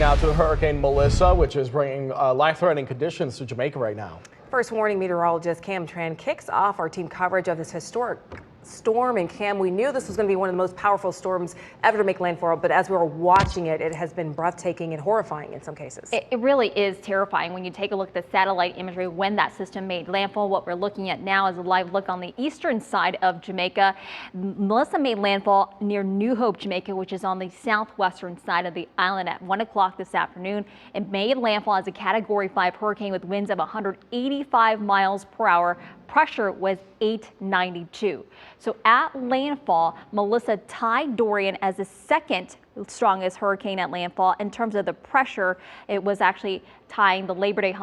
out to Hurricane Melissa, which is bringing life-threatening conditions to Jamaica right now. First warning meteorologist Cam Tran kicks off our team coverage of this historic storm. And Cam, we knew this was going to be one of the most powerful storms ever to make landfall, but as we were watching it, it has been breathtaking and horrifying in some cases. It really is terrifying when you take a look at the satellite imagery when that system made landfall. What we're looking at now is a live look on the eastern side of Jamaica. Melissa made landfall near New Hope, Jamaica, which is on the southwestern side of the island at 1 o'clock this afternoon. It made landfall as a Category 5 hurricane with winds of 185 miles per hour. Pressure was 892. So at landfall, Melissa tied Dorian as the second strongest hurricane at landfall. In terms of the pressure, it was actually tying the Labor Day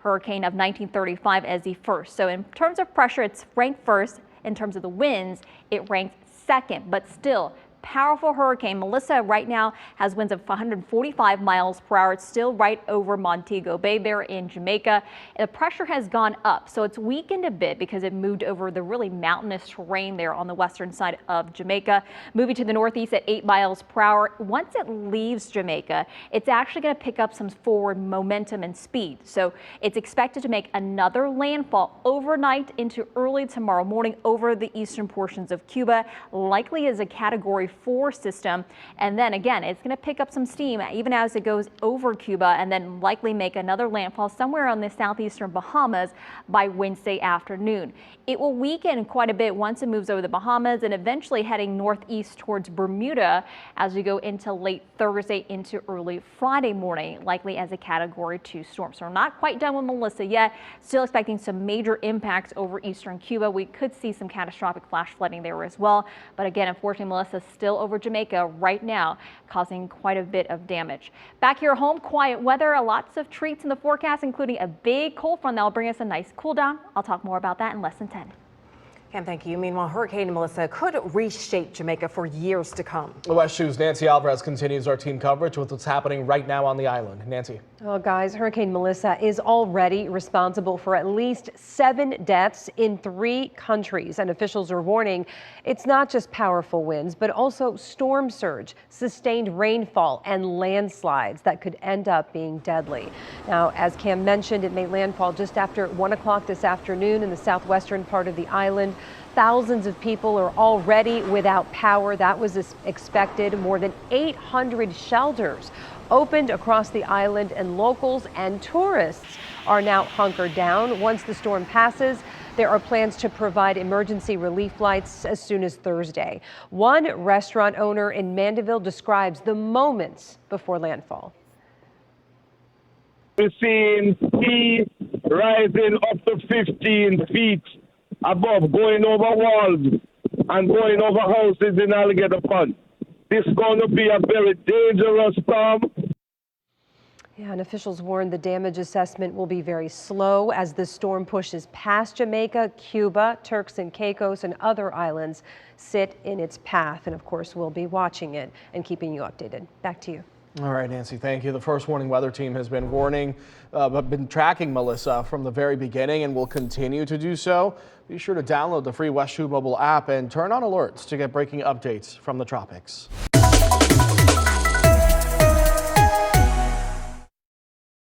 hurricane of 1935 as the first. So in terms of pressure, it's ranked first. In terms of the winds, it ranked second, but still powerful hurricane. Melissa right now has winds of 145 miles per hour. It's still right over Montego Bay there in Jamaica. The pressure has gone up, so it's weakened a bit because it moved over the really mountainous terrain there on the western side of Jamaica. Moving to the northeast at 8 miles per hour. Once it leaves Jamaica, it's actually going to pick up some forward momentum and speed. So it's expected to make another landfall overnight into early tomorrow morning over the eastern portions of Cuba, likely as a Category 4 system. And then again, it's going to pick up some steam even as it goes over Cuba and then likely make another landfall somewhere on the southeastern Bahamas by Wednesday afternoon. It will weaken quite a bit once it moves over the Bahamas and eventually heading northeast towards Bermuda as we go into late Thursday into early Friday morning, likely as a Category 2 storm. So we're not quite done with Melissa yet. Still expecting some major impacts over eastern Cuba. We could see some catastrophic flash flooding there as well. But again, unfortunately, Melissa still over Jamaica right now, causing quite a bit of damage. Back here home, quiet weather, lots of treats in the forecast, including a big cold front that will bring us a nice cool down. I'll talk more about that in less than 10. Cam, thank you. Meanwhile, Hurricane Melissa could reshape Jamaica for years to come. West Show's Nancy Alvarez continues our team coverage with what's happening right now on the island. Nancy. Well, guys, Hurricane Melissa is already responsible for at least 7 deaths in 3 countries, and officials are warning it's not just powerful winds, but also storm surge, sustained rainfall, and landslides that could end up being deadly. Now, as Cam mentioned, it made landfall just after 1 o'clock this afternoon in the southwestern part of the island. Thousands of people are already without power. That was expected. More than 800 shelters opened across the island, and locals and tourists are now hunkered down. Once the storm passes, there are plans to provide emergency relief flights as soon as Thursday. One restaurant owner in Mandeville describes the moments before landfall. We're seeing sea rising up to 15 feet above, going over walls and going over houses in Alligator Pond. This is going to be a very dangerous storm. Yeah, and officials warn the damage assessment will be very slow as the storm pushes past Jamaica, Cuba, Turks and Caicos, and other islands sit in its path. And of course, we'll be watching it and keeping you updated. Back to you. All right, Nancy, thank you. The First Warning Weather Team has been tracking Melissa from the very beginning and will continue to do so. Be sure to download the free West Shoe mobile app and turn on alerts to get breaking updates from the tropics.